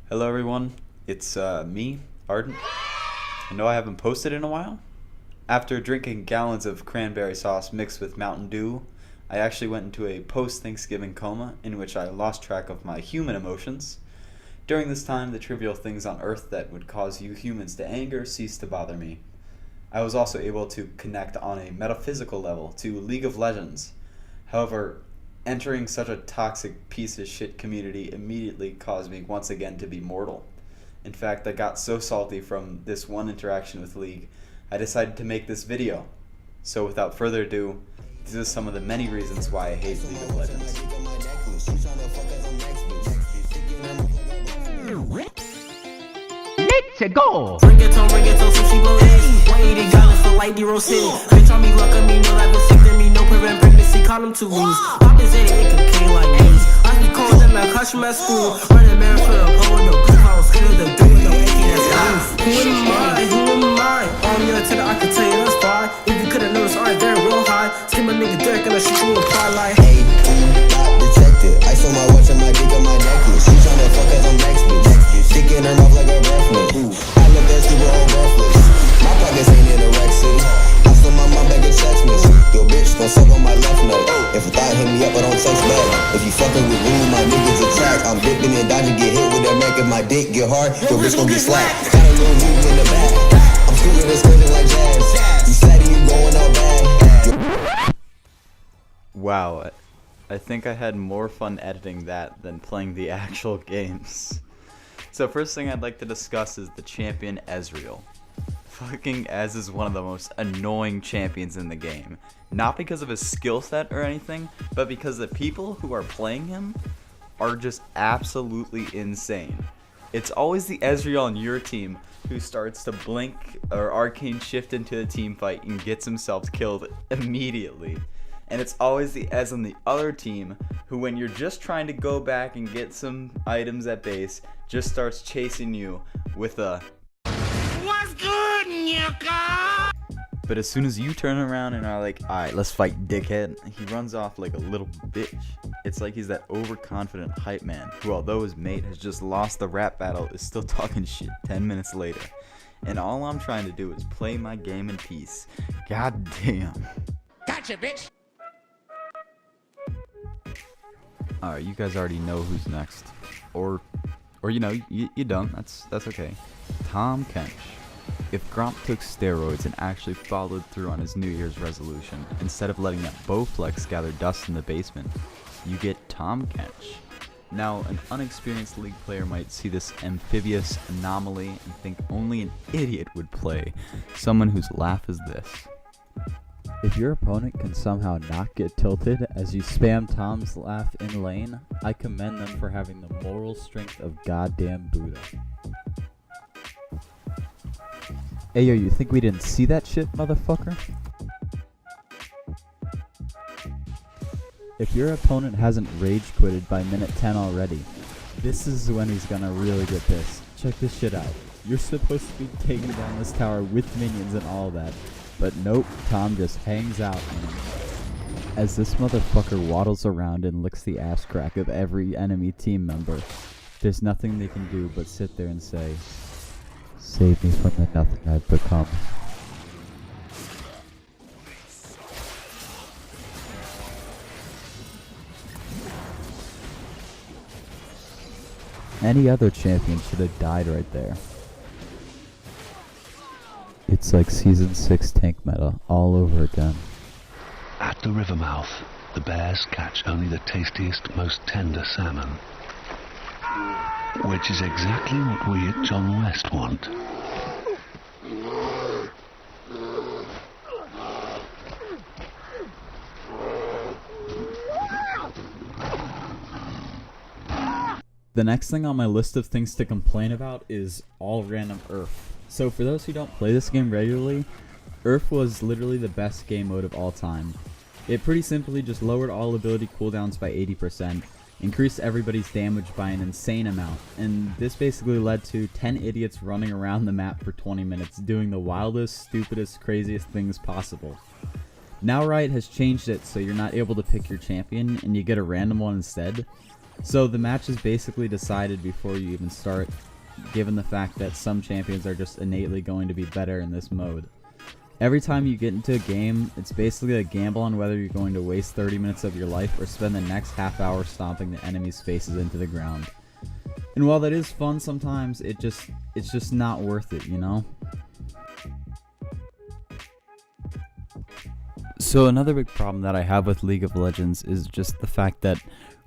Hello everyone, it's me, Ardent. I know I haven't posted in a while. After drinking gallons of cranberry sauce mixed with Mountain Dew, I actually went into a post-Thanksgiving coma in which I lost track of my human emotions. During this time, the trivial things on Earth that would cause you humans to anger ceased to bother me. I was also able to connect on a metaphysical level to League of Legends. However, entering such a toxic piece of shit community immediately caused me once again to be mortal. In fact, I got so salty from this one interaction with League, I decided to make this video. So without further ado, these are some of the many reasons why I hate League of Legends. Let's go! Ringtone, so she blow it. $180 for light D-roll city. Bitch on me, luck on me, no life vasectomy, no prevent pregnancy, condom 2 weeks. Pop is in it, it can K like these. I be calling them at custom at school. Running man for the pole, no proof. I was scared of the dude, no AK, that's proof. Who am I? Who am I? Yeah, to the I can tell you that's fine. If you could've noticed, alright, they're real high. Skin my nigga Derek and I shoot you apply like, hey, not detected. Ice on my watch and my dick on my necklace. She tryna fuck as I'm next bitch. Dick in her mouth like a breath mint. I look that super old breathless. My pockets ain't in a wreck city. I saw my mom back in text miss. Yo bitch, don't suck on my left nut. If a thought hit me up, I don't text back. If you fucking with rude, my niggas attack. I'm dipping and dodging, get hit with that Mac. If my dick get hard, your bitch gon' get slapped. Got a little move in the back. I'm screwing this crazy like jazz. You said you going all bad. Wow, I think I had more fun editing that than playing the actual games. So first thing I'd like to discuss is the champion Ezreal. Fucking Ez is one of the most annoying champions in the game. Not because of his skill set or anything, but because the people who are playing him are just absolutely insane. It's always the Ezreal on your team who starts to blink or arcane shift into a team fight and gets himself killed immediately. And it's always the Ez on the other team who, when you're just trying to go back and get some items at base, just starts chasing you with a "What's good, Nyuka?" But as soon as you turn around and are like, alright, let's fight, dickhead, he runs off like a little bitch. It's like he's that overconfident hype man who, although his mate has just lost the rap battle, is still talking shit 10 minutes later. And all I'm trying to do is play my game in peace. God damn. Gotcha, bitch! Alright, you guys already know who's next. Or you know, you don't. That's okay. Tahm Kench. If Gromp took steroids and actually followed through on his New Year's resolution, instead of letting that Bowflex gather dust in the basement, you get Tahm Kench. Now, an unexperienced League player might see this amphibious anomaly and think only an idiot would play someone whose laugh is this. If your opponent can somehow not get tilted as you spam Tom's laugh in lane, I commend them for having the moral strength of goddamn Buddha. Hey yo, you think we didn't see that shit, motherfucker? If your opponent hasn't rage quitted by minute 10 already, this is when he's gonna really get pissed. Check this shit out. You're supposed to be taking down this tower with minions and all that. But nope, Tom just hangs out, man. As this motherfucker waddles around and licks the ass crack of every enemy team member, there's nothing they can do but sit there and say, "Save me from the nothing I've become." Any other champion should have died right there. It's like Season 6 tank meta all over again. At the river mouth, the bears catch only the tastiest, most tender salmon. Which is exactly what we at John West want. The next thing on my list of things to complain about is all random Earth. So for those who don't play this game regularly, Earth was literally the best game mode of all time. It pretty simply just lowered all ability cooldowns by 80%, increased everybody's damage by an insane amount, and this basically led to 10 idiots running around the map for 20 minutes doing the wildest, stupidest, craziest things possible. Now Riot has changed it so you're not able to pick your champion and you get a random one instead. So the match is basically decided before you even start, given the fact that some champions are just innately going to be better in this mode. Every time you get into a game, it's basically a gamble on whether you're going to waste 30 minutes of your life or spend the next half hour stomping the enemy's faces into the ground. And while that is fun sometimes, it's just not worth it, you know? So another big problem that I have with League of Legends is just the fact that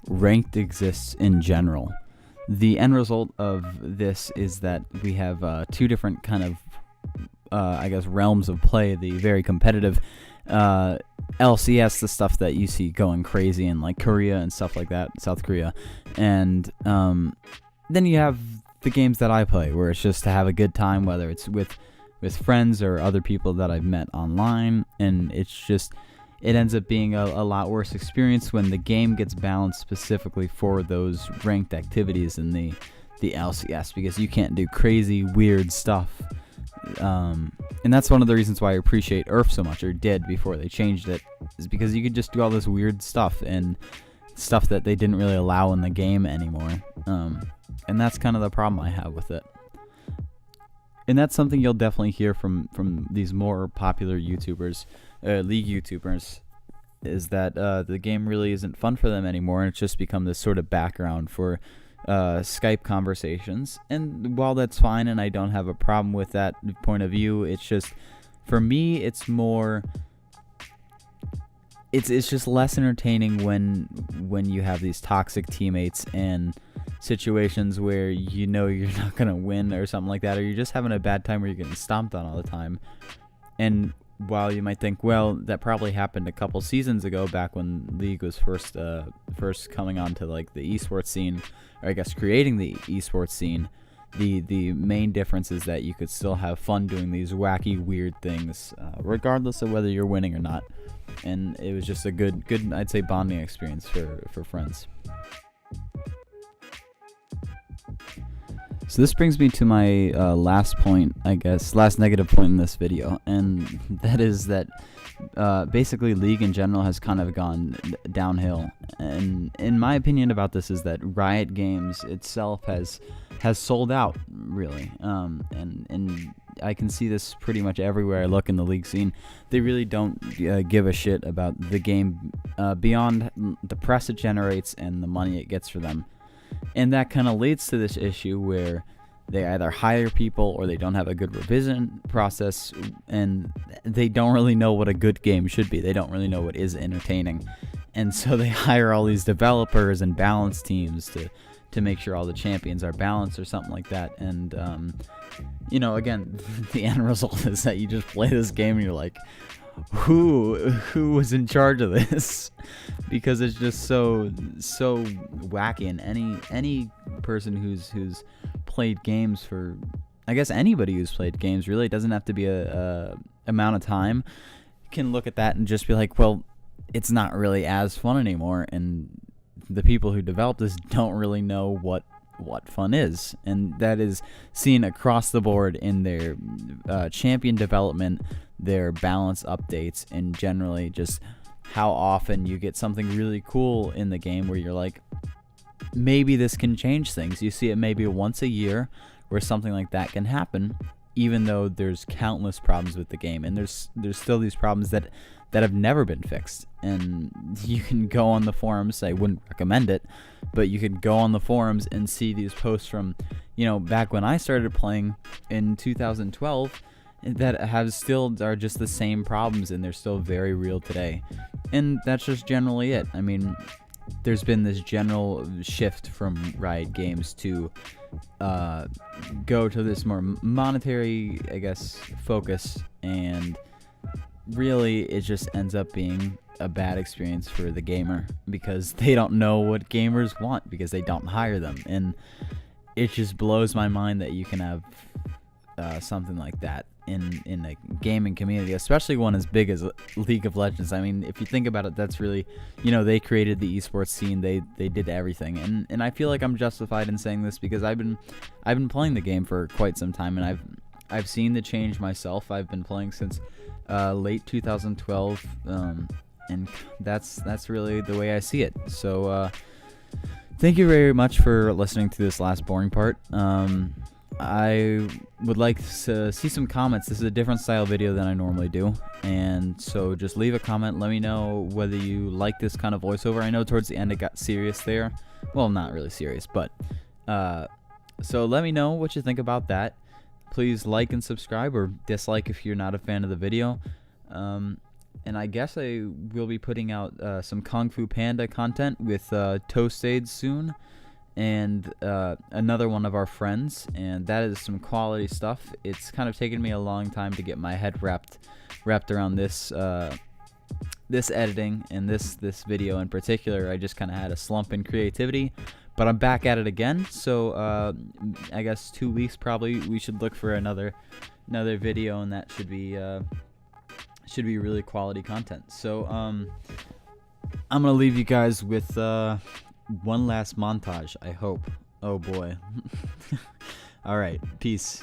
ranked exists in general. The end result of this is that we have two different kind of, I guess, realms of play. The very competitive LCS, the stuff that you see going crazy in like Korea and stuff like that, South Korea. And then you have the games that I play, where it's just to have a good time, whether it's with friends or other people that I've met online, and it ends up being a lot worse experience when the game gets balanced specifically for those ranked activities in the LCS, because you can't do crazy weird stuff. And that's one of the reasons why I appreciate URF so much, or did before they changed it, is because you could just do all this weird stuff and stuff that they didn't really allow in the game anymore. And that's kind of the problem I have with it. And that's something you'll definitely hear from these more popular YouTubers, League YouTubers, is that the game really isn't fun for them anymore, and it's just become this sort of background for Skype conversations. And while that's fine, and I don't have a problem with that point of view, it's just, for me, it's more... It's just less entertaining when you have these toxic teammates and situations where you know you're not going to win or something like that, or you're just having a bad time where you're getting stomped on all the time. And while you might think, well, that probably happened a couple seasons ago, back when League was first coming onto like the esports scene, or I guess creating the esports scene, the main difference is that you could still have fun doing these wacky, weird things, regardless of whether you're winning or not. And it was just a good I'd say bonding experience for friends. So this brings me to my last point, I guess, last negative point in this video, and that is that basically League in general has kind of gone downhill. And in my opinion about this is that Riot Games itself has sold out, really, and I can see this pretty much everywhere I look in the League scene. They really don't give a shit about the game beyond the press it generates and the money it gets for them. And that kind of leads to this issue where they either hire people or they don't have a good revision process, and they don't really know what a good game should be. They don't really know what is entertaining. And so they hire all these developers and balance teams to make sure all the champions are balanced or something like that. And, you know, again, the end result is that you just play this game and you're like, who was in charge of this? Because it's just so wacky. And any person who's played games for, I guess anybody who's played games, really, it doesn't have to be a amount of time, can look at that and just be like, well, it's not really as fun anymore. And the people who developed this don't really know what fun is, and that is seen across the board in their champion development, their balance updates, and generally just how often you get something really cool in the game where you're like, maybe this can change things. You see it maybe once a year where something like that can happen, even though there's countless problems with the game, and there's still these problems that have never been fixed. And you can go on the forums, I wouldn't recommend it, but you could go on the forums and see these posts from, you know, back when I started playing in 2012 that are just the same problems, and they're still very real today. And that's just generally it. I mean, there's been this general shift from Riot Games to go to this more monetary, I guess, focus, and really it just ends up being a bad experience for the gamer, because they don't know what gamers want, because they don't hire them. And it just blows my mind that you can have something like that in a gaming community, especially one as big as League of Legends. I mean, if you think about it, that's really, you know, they created the esports scene, they did everything, and I feel like I'm justified in saying this because I've been playing the game for quite some time, and I've seen the change myself. I've been playing since late 2012, and that's really the way I see it. So thank you very much for listening to this last boring part. I would like to see some comments. This is a different style video than I normally do, and so just leave a comment. Let me know whether you like this kind of voiceover. I know towards the end it got serious there. Well, not really serious, but so let me know what you think about that. Please like and subscribe, or dislike if you're not a fan of the video. And I guess I will be putting out some Kung Fu Panda content with Toastades soon, and another one of our friends, and that is some quality stuff. It's kind of taken me a long time to get my head wrapped around this this editing and this video in particular. I just kind of had a slump in creativity, but I'm back at it again. So I guess 2 weeks probably we should look for another video, and that should be really quality content. So I'm gonna leave you guys with one last montage, I hope. Oh boy. All right, peace.